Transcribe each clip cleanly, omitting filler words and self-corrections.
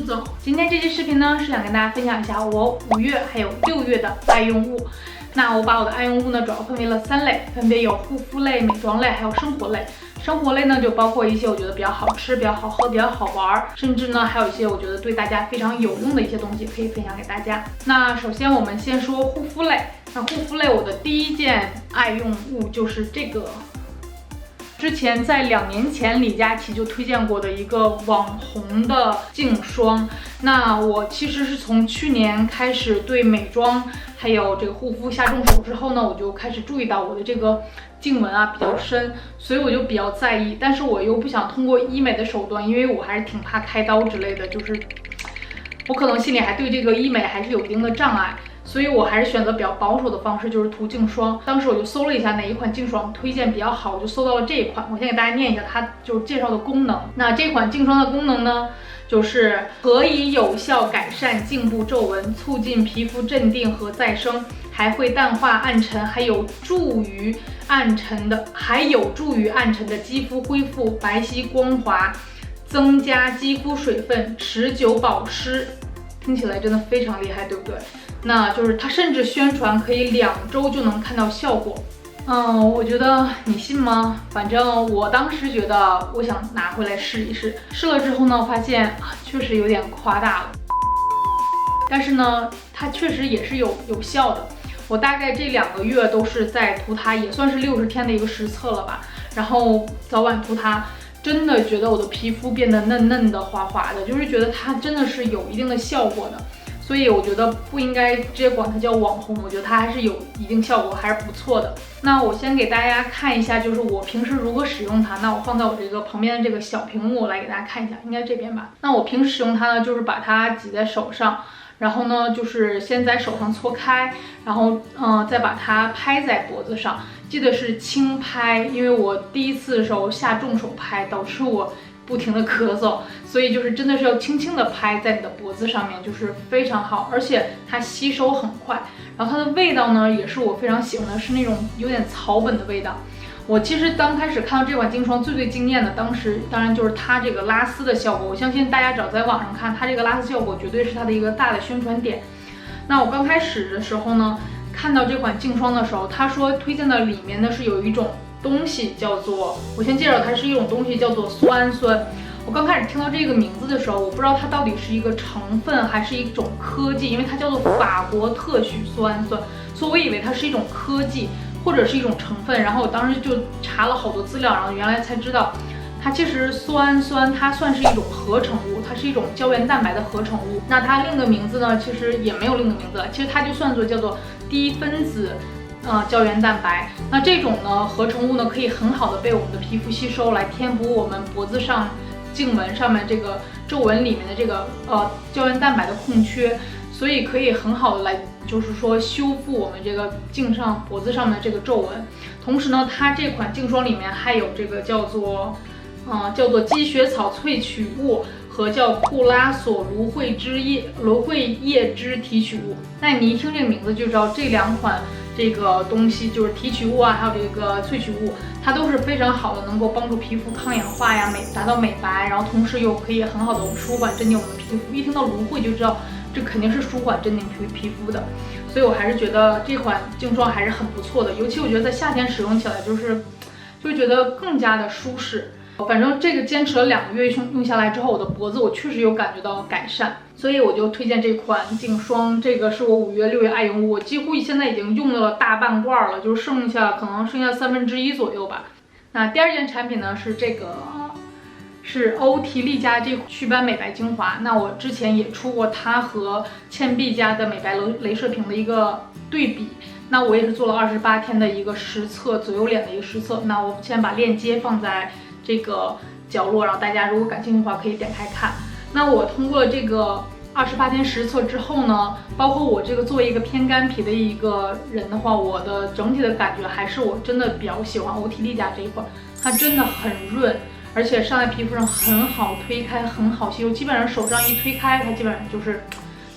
走。今天这期视频呢，是想跟大家分享一下我5月还有6月的爱用物。那我把我的爱用物呢，主要分为了3类，分别有护肤类、美妆类，还有生活类。生活类呢，就包括一些我觉得比较好吃、比较好喝、比较好玩，甚至呢还有一些我觉得对大家非常有用的一些东西可以分享给大家。那首先我们先说护肤类。那护肤类我的第一件爱用物就是这个。之前在2年前李佳琦就推荐过的一个网红的净霜。那我其实是从去年开始对美妆还有这个护肤下重手之后呢，我就开始注意到我的这个颈纹啊比较深，所以我就比较在意，但是我又不想通过医美的手段，因为我还是挺怕开刀之类的，就是我可能心里还对这个医美还是有一定的障碍。所以我还是选择比较保守的方式，就是涂净霜。当时我就搜了一下哪一款净霜推荐比较好，我就搜到了这一款。我先给大家念一下它就是介绍的功能。那这款净霜的功能呢，就是可以有效改善颈部皱纹，促进皮肤镇定和再生，还会淡化暗沉，还有助于暗沉的肌肤恢复白皙光滑，增加肌肤水分，持久保湿。听起来真的非常厉害，对不对？那就是它甚至宣传可以2周就能看到效果。我觉得你信吗？反正我当时觉得我想拿回来试一试，试了之后呢，发现确实有点夸大了。但是呢，它确实也是有效的。我大概这2个月都是在涂它，也算是60天的一个实测了吧。然后早晚涂它，真的觉得我的皮肤变得嫩嫩的、滑滑的，就是觉得它真的是有一定的效果的。所以我觉得不应该直接管它叫网红，我觉得它还是有一定效果，还是不错的。那我先给大家看一下，就是我平时如何使用它。那我放在我这个旁边的这个小屏幕来给大家看一下，应该这边吧。那我平时使用它呢，就是把它挤在手上，然后呢，就是先在手上搓开，然后再把它拍在脖子上，记得是轻拍，因为我第一次的时候下重手拍，导致我不停的咳嗽，所以就是真的是要轻轻的拍在你的脖子上面，就是非常好，而且它吸收很快。然后它的味道呢，也是我非常喜欢的，是那种有点草本的味道。我其实刚开始看到这款净霜最惊艳的，当然就是它这个拉丝的效果。我相信大家只要在网上看它这个拉丝效果，绝对是它的一个大的宣传点。那我刚开始的时候呢，看到这款净霜的时候，他说推荐的里面呢是有一种东西叫做，我先介绍它是一种东西叫做苏氨酸。我刚开始听到这个名字的时候，我不知道它到底是一个成分还是一种科技，因为它叫做法国特许苏氨酸，所以我以为它是一种科技或者是一种成分。然后我当时就查了好多资料，然后原来才知道它其实苏氨酸它算是一种合成物，它是一种胶原蛋白的合成物。那它另的名字呢，其实也没有另的名字了，其实它就算作叫做低分子胶原蛋白。那这种呢合成物呢，可以很好的被我们的皮肤吸收，来填补我们脖子上颈纹上面这个皱纹里面的这个胶原蛋白的空缺，所以可以很好的来就是说修复我们这个脖子上面的这个皱纹。同时呢，它这款净霜里面还有这个叫做积雪草萃取物和叫库拉索芦荟叶汁提取物。那你一听这个名字就知道这2款这个东西就是提取物啊，还有这个萃取物，它都是非常好的，能够帮助皮肤抗氧化呀，达到美白，然后同时又可以很好的舒缓镇定我们的皮肤。一听到芦荟就知道这肯定是舒缓镇定皮肤的，所以我还是觉得这款净霜还是很不错的，尤其我觉得在夏天使用起来就是觉得更加的舒适。反正这个坚持了2个月用下来之后，我的脖子我确实有感觉到改善，所以我就推荐这款净霜。这个是我5月6月爱用物，我几乎现在已经用了大半罐了，就是可能剩下1/3左右吧。那第2件产品呢是这个，是欧缇丽家这祛斑美白精华。那我之前也出过它和倩碧家的美白镭射屏的一个对比。那我也是做了28天的一个实测，左右脸的一个实测。那我先把链接放在这个角落，然后大家如果感兴趣的话可以点开看。那我通过了这个28天实测之后呢，包括我这个作为一个偏干皮的一个人的话，我的整体的感觉还是我真的比较喜欢欧缇丽家这一款，它真的很润，而且上在皮肤上很好推开，很好吸收，基本上手上一推开，它基本上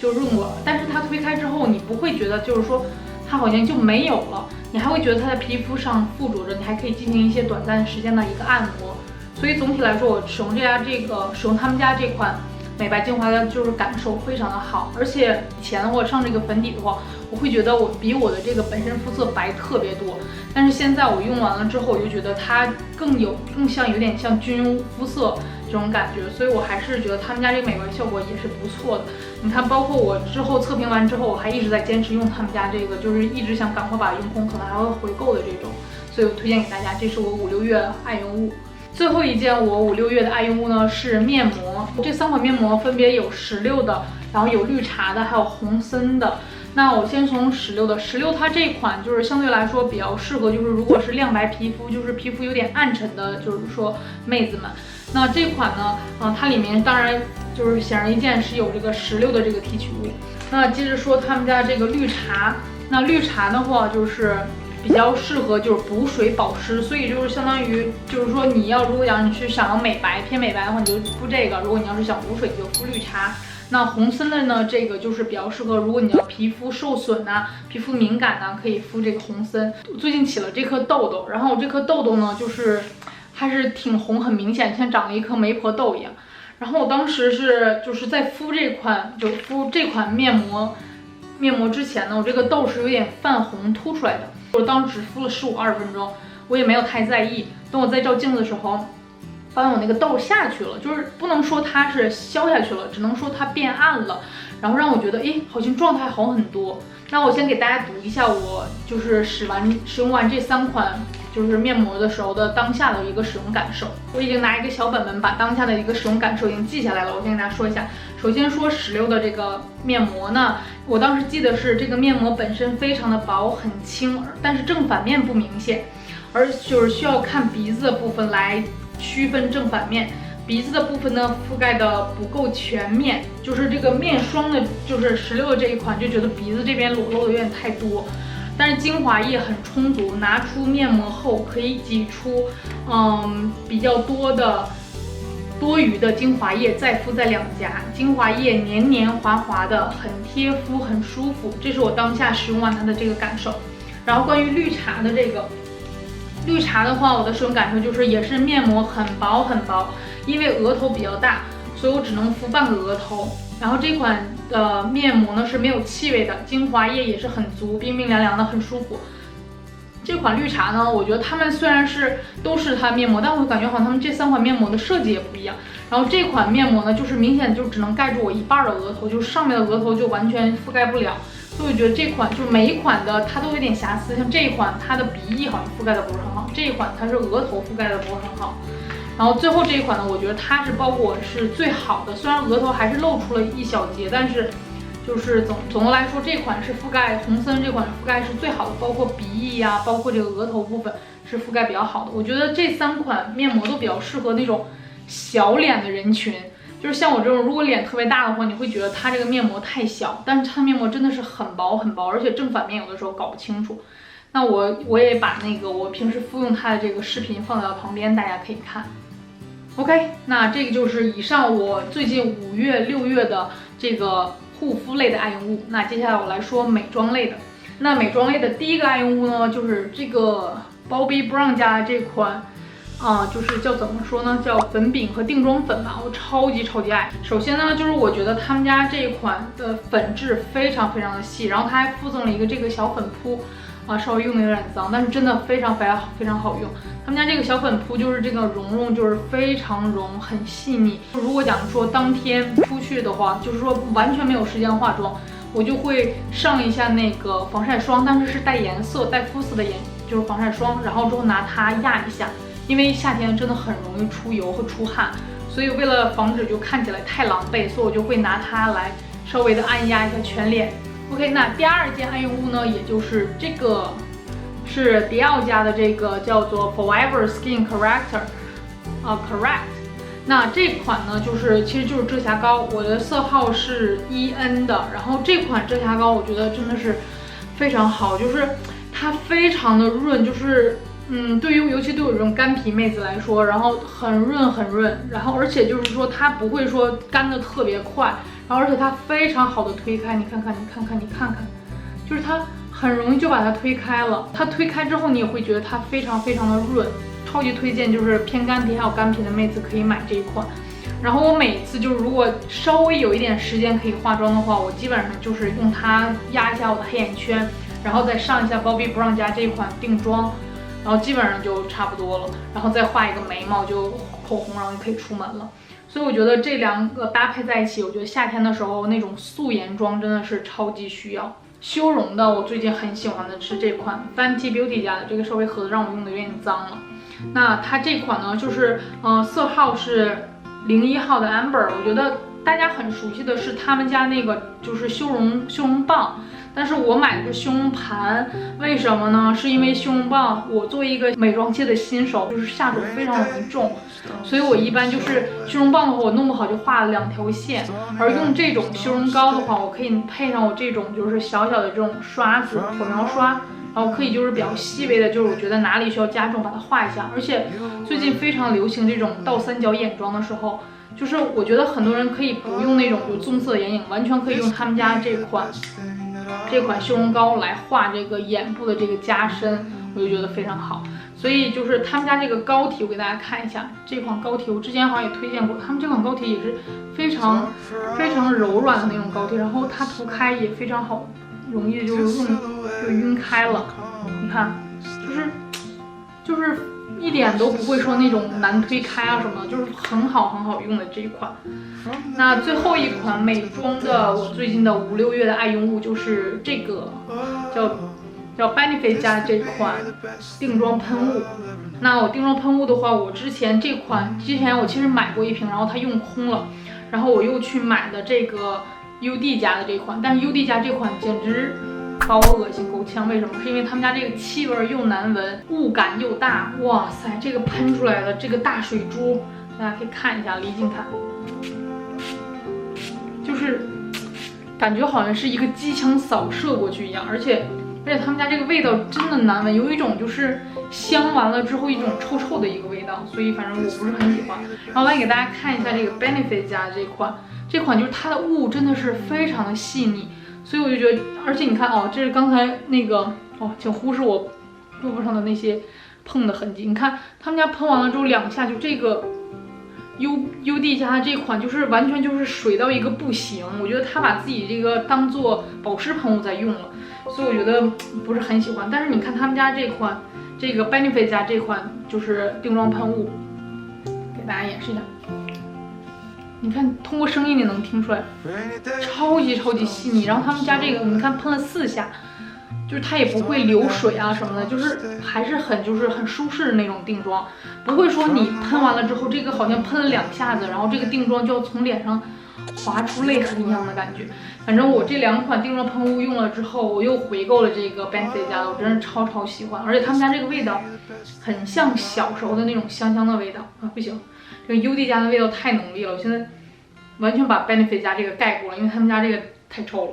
就润过了。但是它推开之后，你不会觉得就是说它好像就没有了，你还会觉得它在皮肤上附着着，你还可以进行一些短暂时间的一个按摩。所以总体来说，我使用他们家这款美白精华的就是感受非常的好。而且以前我上这个粉底的话，我会觉得我比我的这个本身肤色白特别多，但是现在我用完了之后，我就觉得它更像有点像军肤色这种感觉，所以我还是觉得他们家这个美白效果也是不错的。你看，包括我之后测评完之后，我还一直在坚持用他们家这个，就是一直想赶快把它用空，可能还会回购的这种，所以我推荐给大家，这是我5、6月爱用物。最后一件我5、6月的爱用物呢是面膜，这3款面膜分别有16的，然后有绿茶的，还有红森的。那我先从16的，16它这款就是相对来说比较适合，就是如果是亮白皮肤，就是皮肤有点暗沉的，就是说妹子们。那这款呢，它里面当然就是显而易见是有这个16的这个提取物。那接着说他们家这个绿茶，那绿茶的话就是比较适合就是补水保湿，所以就是相当于就是说你如果你去想要美白偏美白的话，你就敷这个；如果你要是想补水，你就敷绿茶。那红森的呢，这个就是比较适合，如果你要皮肤受损啊、皮肤敏感啊，可以敷这个红森。最近起了这颗痘痘，然后这颗痘痘呢，就是还是挺红，很明显，像长了一颗媒婆痘一样。然后我当时就是在敷这款面膜之前呢，我这个痘是有点泛红凸出来的。我当时只敷了15、20分钟，我也没有太在意。等我再照镜子的时候，发现我那个痘下去了，就是不能说它是消下去了，只能说它变暗了，然后让我觉得，好像状态好很多。那我先给大家读一下我就是使用完这3款就是面膜的时候的当下的一个使用感受。我已经拿一个小本本把当下的一个使用感受已经记下来了，我先给大家说一下。首先说16的这个面膜呢，我当时记得是这个面膜本身非常的薄很轻，但是正反面不明显，而就是需要看鼻子的部分来区分正反面。鼻子的部分呢覆盖的不够全面，就是这个面霜的，就是16的这一款就觉得鼻子这边裸露的有点太多。但是精华液很充足，拿出面膜后可以挤出比较多余的精华液，再敷在两颊，精华液黏黏滑滑的，很贴肤，很舒服。这是我当下使用完它的这个感受。然后关于绿茶的这个，绿茶的话，我的使用感受就是也是面膜很薄很薄，因为额头比较大，所以我只能敷半个额头。然后这款的面膜呢是没有气味的，精华液也是很足，冰冰凉凉的，很舒服。这款绿茶呢，我觉得它们虽然都是它面膜，但我感觉好像它们这3款面膜的设计也不一样。然后这款面膜呢，就是明显就只能盖住我一半的额头，就是上面的额头就完全覆盖不了。所以我觉得这款就是每一款的它都有点瑕疵，像这一款它的鼻翼好像覆盖的不是很好，这一款它是额头覆盖的不是很好。然后最后这一款呢，我觉得它是包裹是最好的，虽然额头还是露出了一小截，但是就是总的来说，这款是覆盖红森这款覆盖是最好的，包括鼻翼呀，包括这个额头部分是覆盖比较好的。我觉得这3款面膜都比较适合那种小脸的人群，就是像我这种如果脸特别大的话，你会觉得它这个面膜太小，但是它面膜真的是很薄很薄，而且正反面有的时候搞不清楚。那我也把那个我平时敷用它的这个视频放在旁边，大家可以看。OK， 那这个就是以上我最近5月、6月的这个护肤类的爱用物。那接下来我来说美妆类的。那美妆类的第一个爱用物呢，就是这个 Bobbi Brown 家的这款，就是叫怎么说呢，叫粉饼和定妆粉吧，我超级爱。首先呢，就是我觉得他们家这一款的粉质非常的细，然后它还附赠了一个这个小粉扑。稍微用的有点脏，但是真的非常好用。他们家这个小粉扑就是这个绒就是非常绒，很细腻。如果讲说当天出去的话，就是说完全没有时间化妆，我就会上一下那个防晒霜，但是是带颜色、带肤色的就是防晒霜，然后之后拿它压一下，因为夏天真的很容易出油和出汗，所以为了防止就看起来太狼狈，所以我就会拿它来稍微的按压一下全脸。OK， 那第2件爱用物呢，也就是这个是迪奥家的这个叫做 Forever Skin Correct。那这款呢，其实就是遮瑕膏，我的色号是EN 的。然后这款遮瑕膏我觉得真的是非常好，就是它非常的润，就是尤其对我这种干皮妹子来说，然后很润，然后而且就是说它不会说干的特别快。然后而且它非常好的推开，你看看，就是它很容易就把它推开了。它推开之后，你也会觉得它非常的润，超级推荐，就是偏干皮还有干皮的妹子可以买这一款。然后我每次就是如果稍微有一点时间可以化妆的话，我基本上就是用它压一下我的黑眼圈，然后再上一下 Bobbi Brown 家这款定妆，然后基本上就差不多了，然后再画一个眉毛就口红，然后就可以出门了。所以我觉得这2个搭配在一起，我觉得夏天的时候那种素颜妆真的是超级需要。修容的我最近很喜欢的是这款 Fenty Beauty 家的，这个稍微盒子让我用的有点脏了。那它这款呢，就是色号是01号的 Amber， 我觉得大家很熟悉的是他们家那个就是修容棒。但是我买的是修容盘，为什么呢？是因为修容棒，我作为一个美妆界的新手，就是下手非常容易重，所以我一般就是修容棒的话，我弄不好就画了2条线。而用这种修容膏的话，我可以配上我这种就是小小的这种刷子，火苗刷，然后可以就是比较细微的，就是我觉得哪里需要加重，把它画一下。而且最近非常流行这种倒三角眼妆的时候，就是我觉得很多人可以不用那种就棕色眼影，完全可以用他们家这款修容膏来画这个眼部的这个加深，我就觉得非常好。所以就是他们家这个膏体，我给大家看一下，这款膏体我之前好像也推荐过，他们这款膏体也是非常柔软的那种膏体，然后它涂开也非常好，容易就晕开了。你看，就是一点都不会说那种难推开啊什么的，就是很好用的这一款。那最后一款美妆的我最近的5、6月的爱用物就是这个叫 Benefit 家这款定妆喷雾。那我定妆喷雾的话，我之前我其实买过一瓶，然后它用空了，然后我又去买的这个 UD 家的这款，但是 UD 家这款简直把我恶心够呛。为什么？是因为他们家这个气味又难闻，雾感又大。哇塞，这个喷出来的这个大水珠，大家可以看一下，离近看，就是感觉好像是一个机枪扫射过去一样，而且他们家这个味道真的难闻，有一种就是香完了之后一种臭的一个味道，所以反正我不是很喜欢。然后来给大家看一下这个 Benefit 家这款就是它的雾真的是非常的细腻。所以我就觉得，而且你看哦，这是刚才那个哦，请忽视我胳膊上的那些碰的痕迹。你看他们家喷完了之后2下，就这个 UD 家这款就是完全就是水到一个不行。我觉得他把自己这个当做保湿喷雾在用了，所以我觉得不是很喜欢。但是你看他们家这个 Benefit 家这款就是定妆喷雾，给大家演示一下。你看，通过声音你能听出来，超级细腻。然后他们家这个，你看喷了4下，就是它也不会流水啊什么的，就是还是很舒适的那种定妆，不会说你喷完了之后，这个好像喷了2下子，然后这个定妆就要从脸上划出泪痕一样的感觉。反正我这2款定妆喷雾用了之后，我又回购了这个 Benefit 家的，我真是超喜欢。而且他们家这个味道很像小时候的那种香的味道啊，不行。这个 UD 家的味道太浓烈了，我现在完全把 Benefit 家这个盖过了，因为他们家这个太臭了。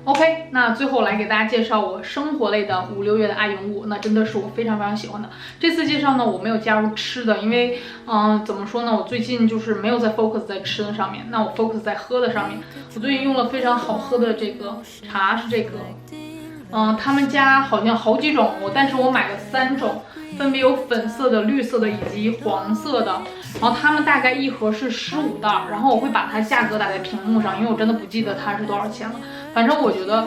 OK， 那最后来给大家介绍我生活类的5、6月的爱用物，那真的是我非常喜欢的。这次介绍呢，我没有加入吃的，因为怎么说呢，我最近就是没有在 focus 在吃的上面，那我 focus 在喝的上面。我最近用了非常好喝的这个茶，是这个，他们家好像好几种，但是我买了3种。分别有粉色的、绿色的以及黄色的，然后它们大概一盒是15袋，然后我会把它价格打在屏幕上，因为我真的不记得它是多少钱了。反正我觉得，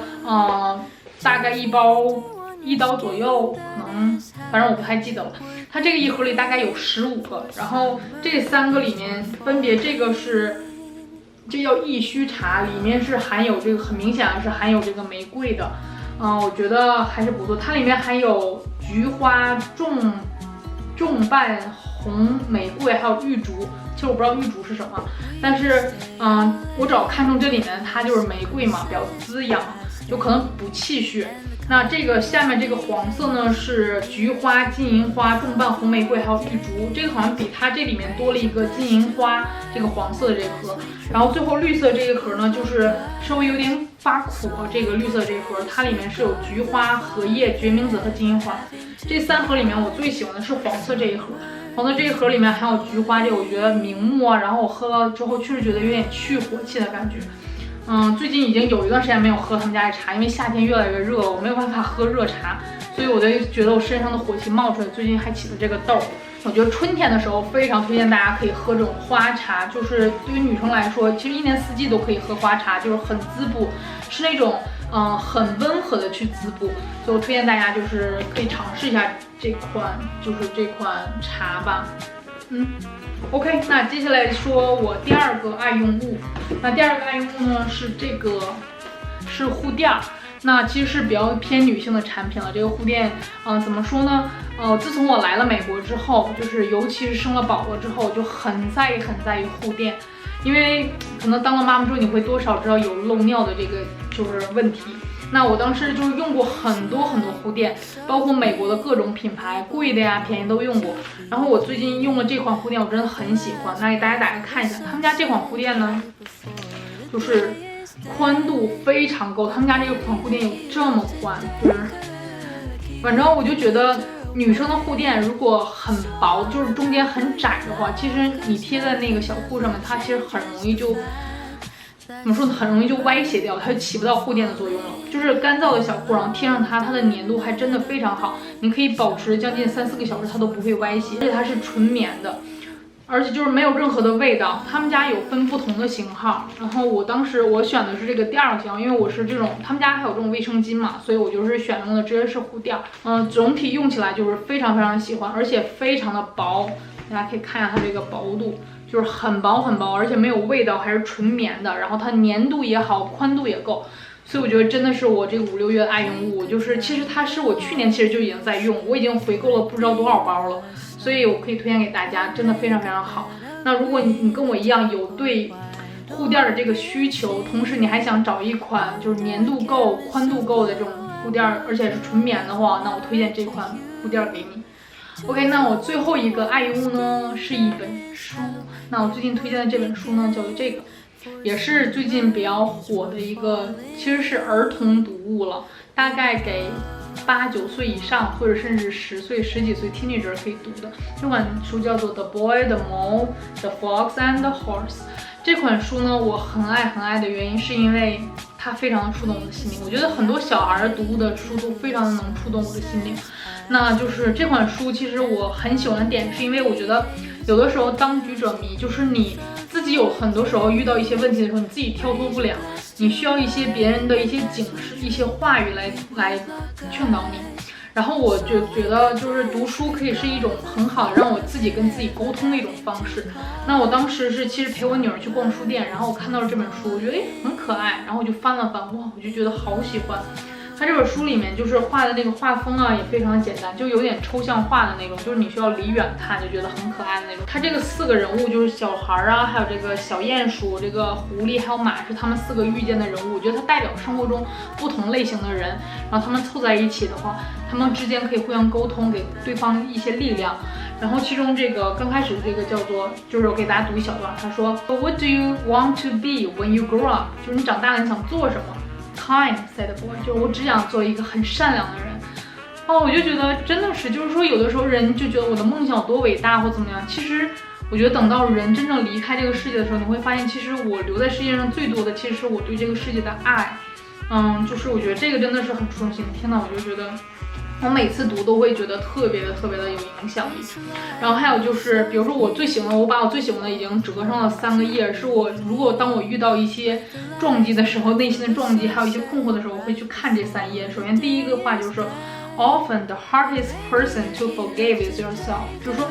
大概一包1刀左右，可能，反正我不太记得了。它这个一盒里大概有15个，然后这3个里面分别这个是，这叫益须茶，里面是含有这个，很明显是含有这个玫瑰的。我觉得还是不错，它里面还有菊花、重瓣红玫瑰，还有玉竹。其实我不知道玉竹是什么，但是我只要看中这里面它就是玫瑰嘛，比较滋养，就可能补气血。那这个下面这个黄色呢是菊花、金银花、重瓣红玫瑰，还有玉竹。这个好像比它这里面多了一个金银花，这个黄色的这个盒。然后最后绿色这个盒呢，就是稍微有点发苦。这个绿色这个盒，它里面是有菊花、荷叶、决明子和金银花。这3盒里面，我最喜欢的是黄色这一盒。黄色这一盒里面还有菊花，这个我觉得明目啊，然后我喝了之后确实觉得有点去火气的感觉。最近已经有一段时间没有喝他们家的茶，因为夏天越来越热了，我没有办法喝热茶，所以我就觉得我身上的火气冒出来，最近还起了这个痘。我觉得春天的时候非常推荐大家可以喝这种花茶，就是对于女生来说，其实一年四季都可以喝花茶，就是很滋补，是那种很温和的去滋补。所以我推荐大家就是可以尝试一下这款茶吧。OK， 那接下来说我第二个爱用物。那第二个爱用物呢是这个，是护垫。那其实是比较偏女性的产品了。这个护垫，怎么说呢？自从我来了美国之后，就是尤其是生了宝宝之后，我就很在意护垫，因为可能当了妈妈之后，你会多少知道有漏尿的这个就是问题。那我当时就是用过很多护垫，包括美国的各种品牌，贵的呀、便宜都用过。然后我最近用了这款护垫，我真的很喜欢。那给大家打开看一下，他们家这款护垫呢，就是宽度非常够。他们家这款护垫有这么宽，就是反正我就觉得女生的护垫如果很薄，就是中间很窄的话，其实你贴在那个小裤上面，它其实很容易就。怎么说呢？很容易就歪斜掉，它就起不到护垫的作用了。就是干燥的小裤，然后贴上它，它的粘度还真的非常好，你可以保持将近3-4个小时，它都不会歪斜，而且它是纯棉的，而且就是没有任何的味道。他们家有分不同的型号，然后我当时我选的是这个第2个型号，因为我是这种，他们家还有这种卫生巾嘛，所以我就是选用的直接是护垫。总体用起来就是非常喜欢，而且非常的薄，大家可以看一下它这个薄度。就是很薄，而且没有味道，还是纯棉的，然后它粘度也好，宽度也够，所以我觉得真的是我这个5-6月的爱用物。就是其实它是我去年其实就已经在用，我已经回购了不知道多少包了，所以我可以推荐给大家，真的非常好。那如果你跟我一样有对护垫的这个需求，同时你还想找一款就是粘度够、宽度够的这种护垫，而且是纯棉的话，那我推荐这款护垫给你。OK， 那我最后一个爱用物呢是一本书。那我最近推荐的这本书呢叫做这个，也是最近比较火的一个，其实是儿童读物了，大概给8-9岁以上，或者甚至10岁、10几岁 teenager 可以读的。这款书叫做 The Boy, the Mole, the Fox and the Horse。这款书呢，我很爱的原因是因为它非常触动我的心灵。我觉得很多小孩读的书都非常的能触动我的心灵。那就是这款书，其实我很喜欢的点是因为我觉得有的时候当局者迷，就是你自己有很多时候遇到一些问题的时候，你自己跳脱不了，你需要一些别人的一些警示、一些话语来劝导你。然后我就觉得就是读书可以是一种很好的让我自己跟自己沟通的一种方式。那我当时是其实陪我女儿去逛书店，然后我看到了这本书，我觉得很可爱，然后我就翻了翻，哇，我就觉得好喜欢。它这本书里面就是画的那个画风啊，也非常简单，就有点抽象画的那种，就是你需要离远看就觉得很可爱的那种。它这个4个人物就是小孩啊，还有这个小鼹鼠、这个狐狸还有马，是他们4个遇见的人物。我觉得它代表生活中不同类型的人，然后他们凑在一起的话，他们之间可以互相沟通，给对方一些力量。然后其中这个刚开始这个叫做，就是我给大家读一小段，他说 What do you want to be when you grow up？ 就是你长大了你想做什么？Kind said the boy， 就是我只想做一个很善良的人。我就觉得真的是，就是说有的时候人就觉得我的梦想有多伟大或怎么样，其实我觉得等到人真正离开这个世界的时候，你会发现其实我留在世界上最多的其实是我对这个世界的爱。就是我觉得这个真的是很触动心。天哪，我就觉得我每次读都会觉得特别的有影响力。然后还有就是，比如说我把我最喜欢的已经折上了3个页，是我当我遇到一些撞击的时候，内心的撞击，还有一些困惑的时候，我会去看这3页。首先第一个话就是 Often the hardest person to forgive is yourself， 就是说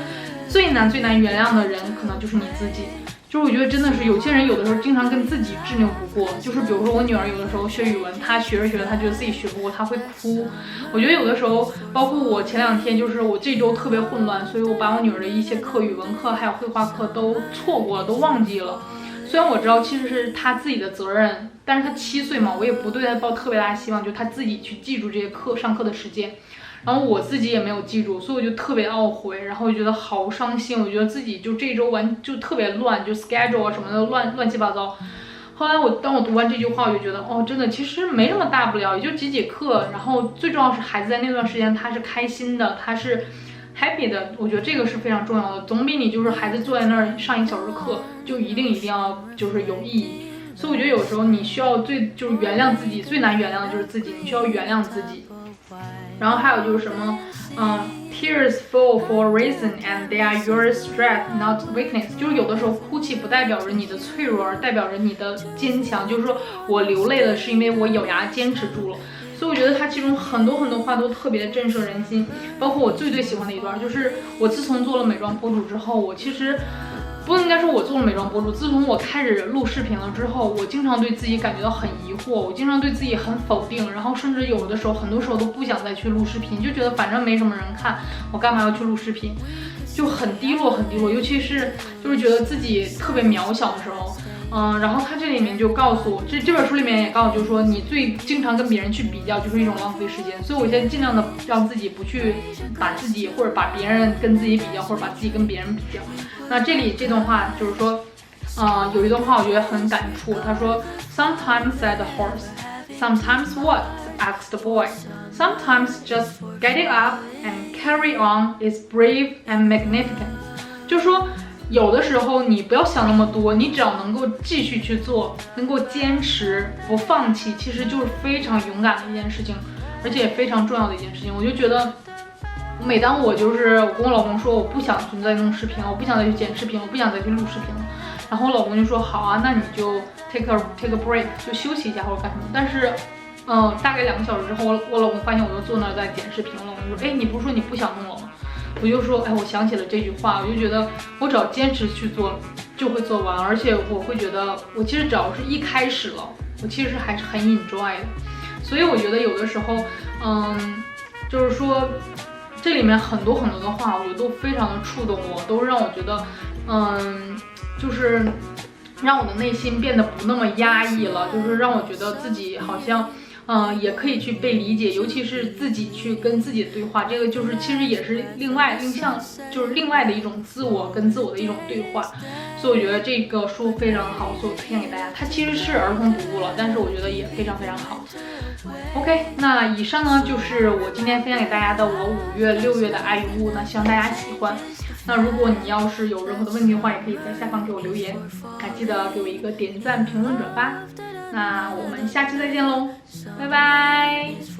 最难原谅的人可能就是你自己。就是我觉得真的是有些人有的时候经常跟自己执拗不过，就是比如说我女儿有的时候学语文，她学着她觉得自己学不过，她会哭。我觉得有的时候，包括我前2天，就是我这周特别混乱，所以我把我女儿的一些课，语文课还有绘画课都错过了，都忘记了。虽然我知道其实是她自己的责任，但是她7岁嘛，我也不对她抱特别大的希望，就她自己去记住这些上课的时间。然后我自己也没有记住，所以我就特别懊悔，然后我觉得好伤心，我觉得自己就这周就特别乱，就 schedule 啊什么的乱七八糟。后来当我读完这句话，我就觉得真的其实没什么大不了，也就几节课，然后最重要是孩子在那段时间他是开心的，他是 happy 的，我觉得这个是非常重要的，总比你就是孩子坐在那儿上1小时课就一定要就是有意义。所以我觉得有时候你需要就是原谅自己，最难原谅的就是自己，你需要原谅自己。然后还有就是什么，Tears fall for a reason and they are your strength, not weakness。就是有的时候哭泣不代表着你的脆弱，而代表着你的坚强。就是说我流泪了，是因为我咬牙坚持住了。所以我觉得他其中很多话都特别震慑人心，包括我最喜欢的一段，就是我自从做了美妆博主之后，我其实不应该说我做了美妆博主，自从我开始录视频了之后，我经常对自己感觉到很疑惑，我经常对自己很否定，然后甚至有的时候很多时候都不想再去录视频，就觉得反正没什么人看，我干嘛要去录视频，就很低落，尤其是就是觉得自己特别渺小的时候。然后他这里面就告诉我，这本书里面也告诉我，就是说你最经常跟别人去比较，就是一种浪费时间。所以我现在尽量的让自己不去把自己或者把别人跟自己比较，或者把自己跟别人比较。那这里这段话就是说，有一段话我觉得很感触。他说 ，Sometimes said the horse, sometimes what? asked the boy. Sometimes just getting up and carry on is brave and magnificent. 就是说。有的时候你不要想那么多，你只要能够继续去做，能够坚持不放弃，其实就是非常勇敢的一件事情，而且也非常重要的一件事情。我就觉得，每当我跟我老公说我不想再弄视频了，我不想再去剪视频，我不想再去录视频了，然后我老公就说好啊，那你就 take a break， 就休息一下或者干什么。但是大概2个小时之后，我老公发现我又坐那儿在剪视频了，我老公就说，哎，你不是说你不想弄了吗？我就说，哎，我想起了这句话，我就觉得我只要坚持去做，就会做完，而且我会觉得，我其实只要是一开始了，我其实还是很 enjoy 的。所以我觉得有的时候，就是说这里面很多的话，我觉得都非常的触动我，都让我觉得，就是让我的内心变得不那么压抑了，就是让我觉得自己好像。也可以去被理解，尤其是自己去跟自己的对话，这个就是其实也是另外的一种自我跟自我的一种对话，所以我觉得这个书非常好，所以我推荐给大家。它其实是儿童读物了，但是我觉得也非常好。OK， 那以上呢就是我今天分享给大家的我5月、6月的爱用物，那希望大家喜欢。那如果你要是有任何的问题的话，也可以在下方给我留言，还记得给我一个点赞、评论、转发。那我们下期再见喽，拜拜。